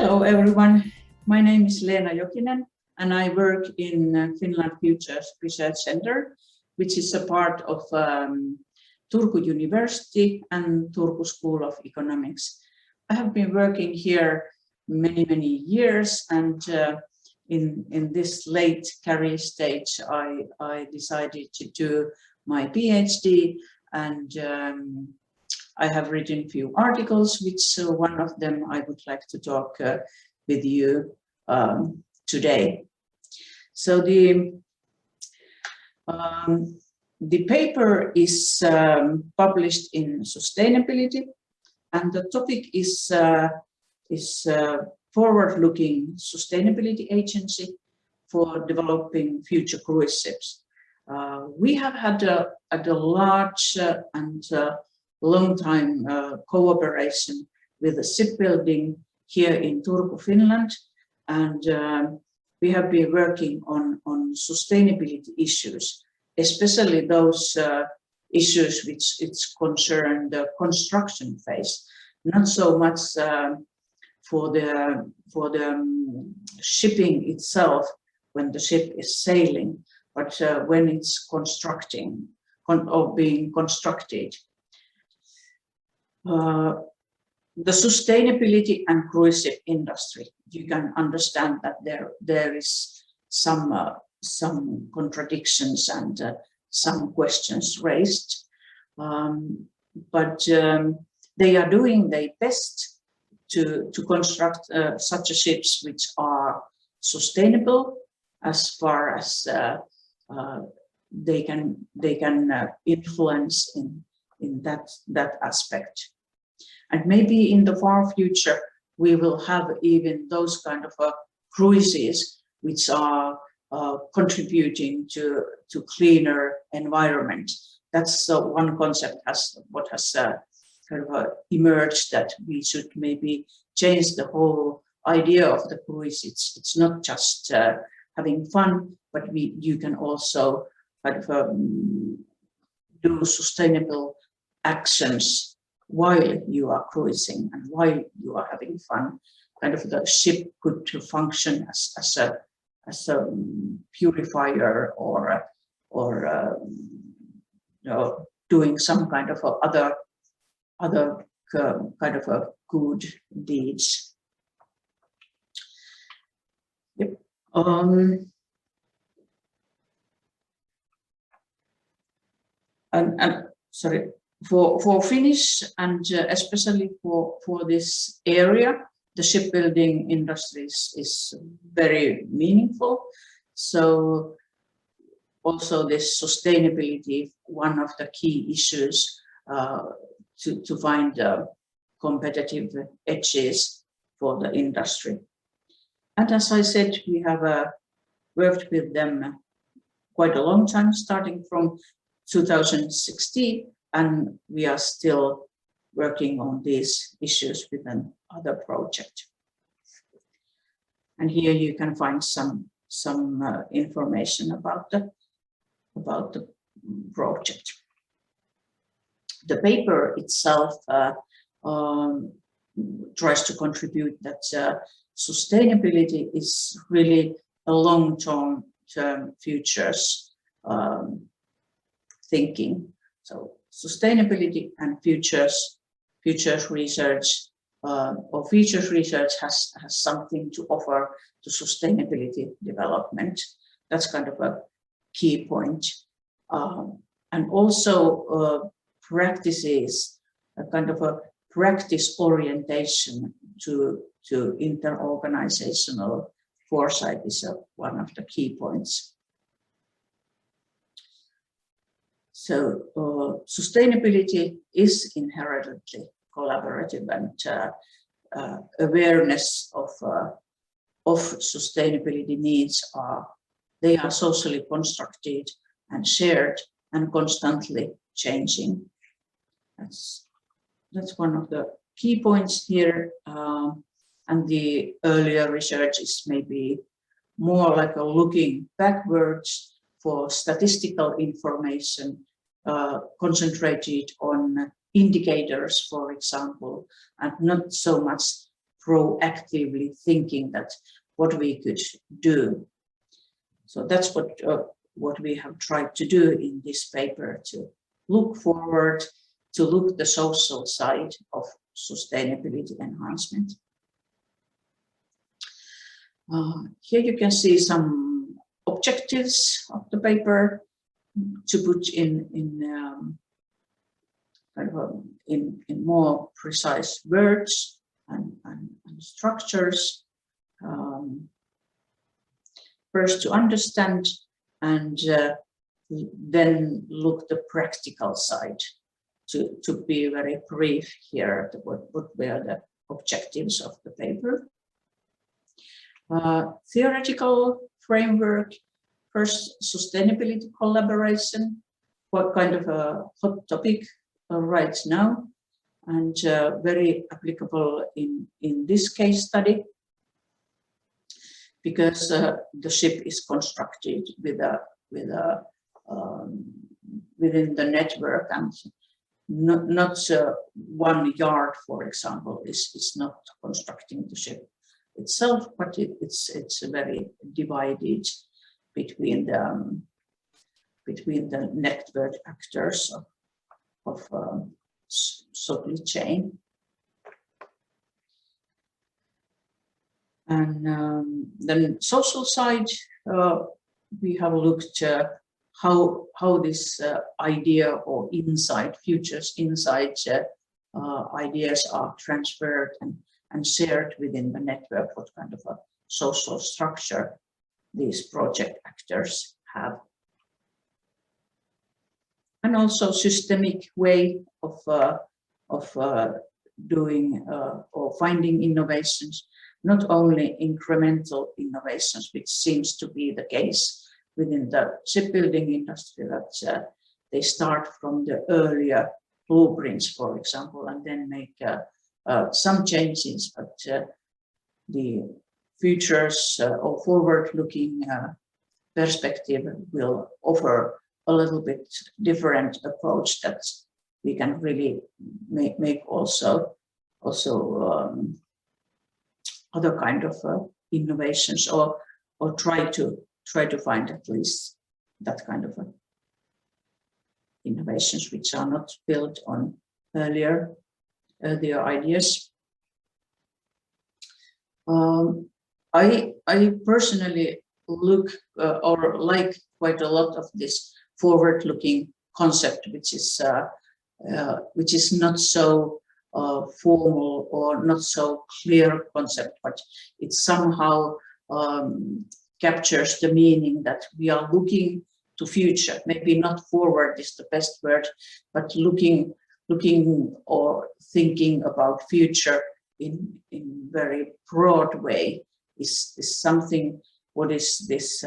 Hello everyone, my name is Leena Jokinen and I work in Finland Futures Research Center, which is a part of Turku University and Turku School of Economics. I have been working here many years, and in this late career stage I decided to do my PhD, and I have written a few articles, which one of them I would like to talk with you today. So the paper is published in Sustainability, and the topic is forward-looking sustainability agency for developing future cruise ships. We have had a large and long time cooperation with the shipbuilding here in Turku, Finland, and we have been working on sustainability issues, especially those issues which concern the construction phase, not so much for the shipping itself when the ship is sailing, but when it's constructing or being constructed. The sustainability and cruise ship industry, you can understand that there is some contradictions and some questions raised, but they are doing their best to construct such ships which are sustainable as far as they can influence in that aspect. And maybe in the far future we will have even those kind of cruises which are contributing to cleaner environment. That's one concept what has kind of emerged, that we should maybe change the whole idea of the cruise. It's not just having fun, but you can also kind of do sustainable actions while you are cruising and while you are having fun. Kind of the ship could function as a purifier or you know, doing some kind of other kind of a good deeds. Yep. And sorry. For Finnish and especially for this area, the shipbuilding industry is very meaningful. So also this sustainability, one of the key issues to find competitive edges for the industry. And as I said, we have worked with them quite a long time, starting from 2016. And we are still working on these issues with another project. And here you can find some information about the project. The paper itself tries to contribute that sustainability is really a long-term futures thinking. So sustainability and futures research or futures research has something to offer to sustainability development. That's kind of a key point. And also practices, a kind of a practice orientation to interorganizational foresight is one of the key points. So sustainability is inherently collaborative, and awareness of sustainability needs they are socially constructed and shared and constantly changing. That's one of the key points here. And the earlier research is maybe more like a looking backwards for statistical information, concentrated on indicators, for example, and not so much proactively thinking that what we could do. So that's what we have tried to do in this paper, to look forward, to look the social side of sustainability enhancement. Here you can see some objectives of the paper to put in more precise words and structures. First to understand, and then look the practical side. To be very brief here, what were the objectives of the paper. Theoretical framework, first sustainability collaboration, what kind of a hot topic right now, and very applicable in this case study, because the ship is constructed within the network, and not 1 yard, for example, is not constructing the ship itself, but it's very divided between the network actors of supply chain. And then social side, we have looked how this idea or insight, futures insight ideas are transferred and shared within the network, what kind of a social structure these project actors have. And also systemic way of doing or finding innovations, not only incremental innovations, which seems to be the case within the shipbuilding industry, that they start from the earlier blueprints, for example, and then make some changes, but the futures or forward-looking perspective will offer a little bit different approach that we can really make also other kind of innovations, or try to find at least that kind of innovations which are not built on earlier ideas. I personally look or like quite a lot of this forward-looking concept, which is not so formal or not so clear concept, but it somehow captures the meaning that we are looking to future. Maybe not forward is the best word, but looking or thinking about future in very broad way is something. What is this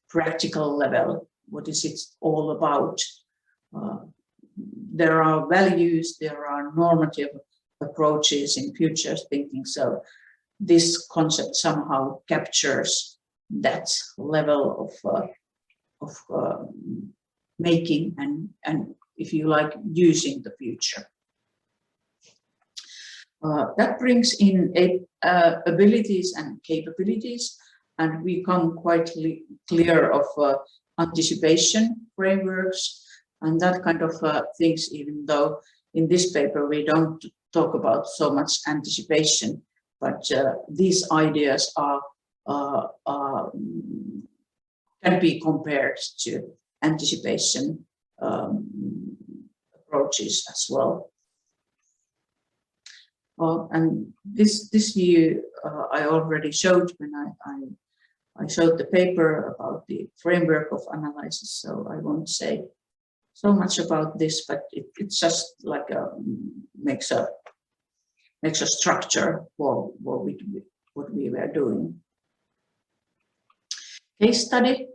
practical level? What is it all about? There are values, there are normative approaches in futures thinking. So this concept somehow captures that level of making and if you like, using the future. That brings in abilities and capabilities, and we come quite clear of anticipation frameworks and that kind of things, even though in this paper we don't talk about so much anticipation, but these ideas can be compared to anticipation approaches as well. And this view I already showed when I showed the paper about the framework of analysis, so I won't say so much about this, but it's just like makes a structure for what we were doing. Case study,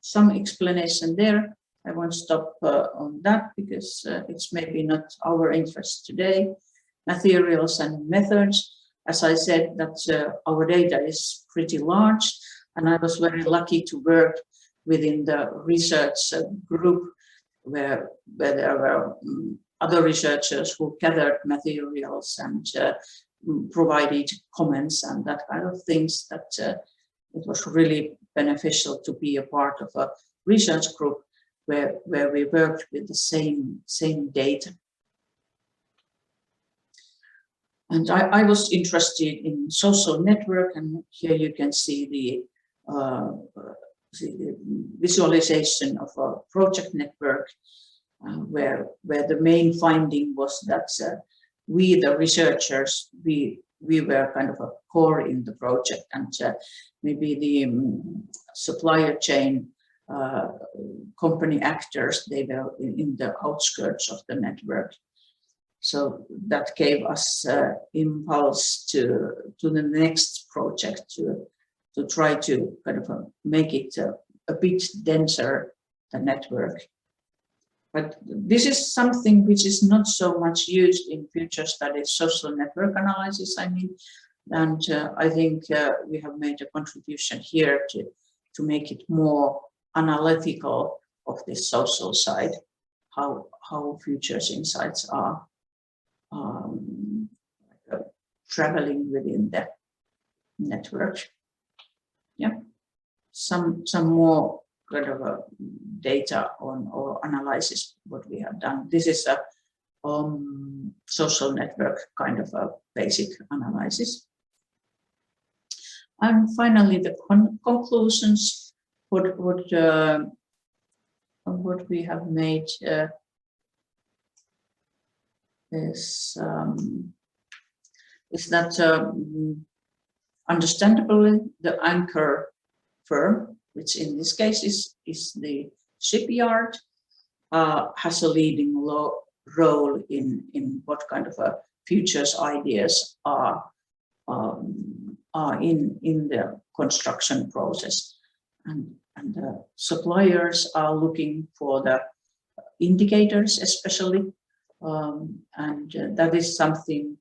some explanation there. I won't stop on that because it's maybe not our interest today. Materials and methods. As I said, that our data is pretty large, and I was very lucky to work within the research group where there were other researchers who gathered materials and provided comments and that kind of things, that it was really beneficial to be a part of a research group where we worked with the same data. And I was interested in social network, and here you can see the visualization of a project network, where the main finding was that we, the researchers, we were kind of a core in the project, and maybe the supplier chain company actors, they were in the outskirts of the network. So that gave us impulse to the next project to try to kind of make it a bit denser, the network. But this is something which is not so much used in future studies, social network analysis, I mean, and I think we have made a contribution here to make it more analytical of this social side, how futures insights are traveling within the network. Yeah, some more kind of data on or analysis what we have done. This is a social network kind of a basic analysis. And finally, the conclusions. What we have made is that understandably the anchor firm, which in this case is the shipyard, has a leading role in what kind of futures ideas are in the construction process, and the suppliers are looking for the indicators especially, and that is something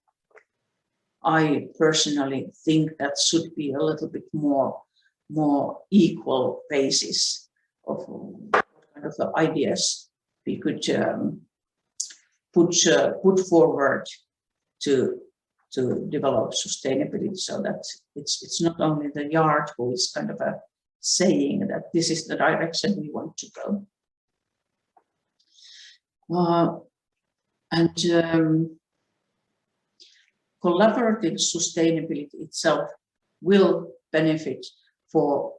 I personally think that should be a little bit more equal basis of what kind of ideas we could put forward to develop sustainability, so that it's not only the yard who is kind of saying that this is the direction we want to go. Collaborative sustainability itself will benefit for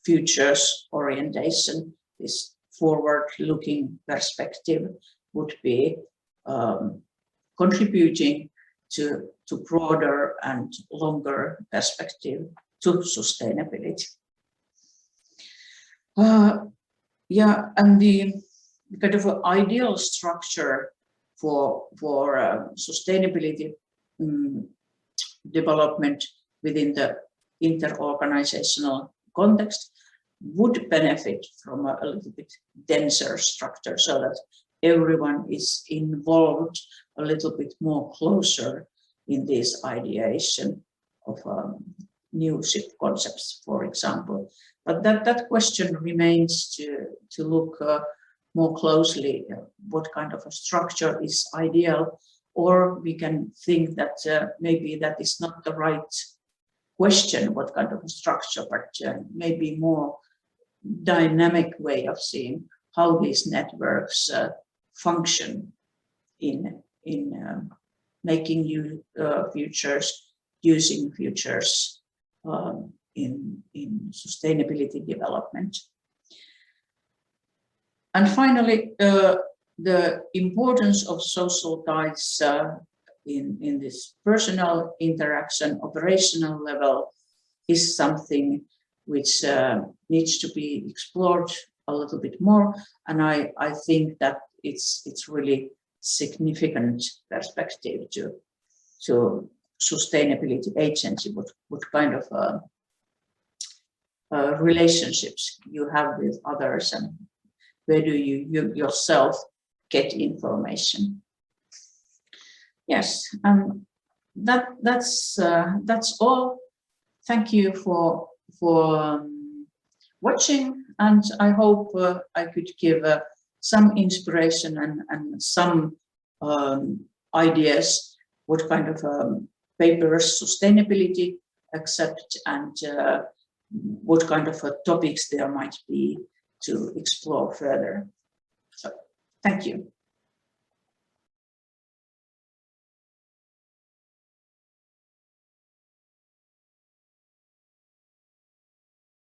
futures orientation. This forward-looking perspective would be contributing to broader and longer perspective to sustainability. Yeah, and the kind of ideal structure for sustainability development within the inter-organizational context would benefit from a little bit denser structure, so that everyone is involved a little bit more closer in this ideation of new ship concepts, for example. But that question remains to look more closely what kind of a structure is ideal, or we can think that maybe that is not the right question, what kind of a structure, but maybe more dynamic way of seeing how these networks function in making new futures, using futures in sustainability development. And finally, the importance of social ties in this personal interaction, operational level, is something which needs to be explored a little bit more. And I think that it's really significant perspective to sustainability agency, what kind of relationships you have with others, and where do you yourself get information. Yes, that's all. Thank you for watching, and I hope I could give some inspiration and some ideas what kind of papers sustainability accept and what kind of topics there might be to explore further. So, thank you.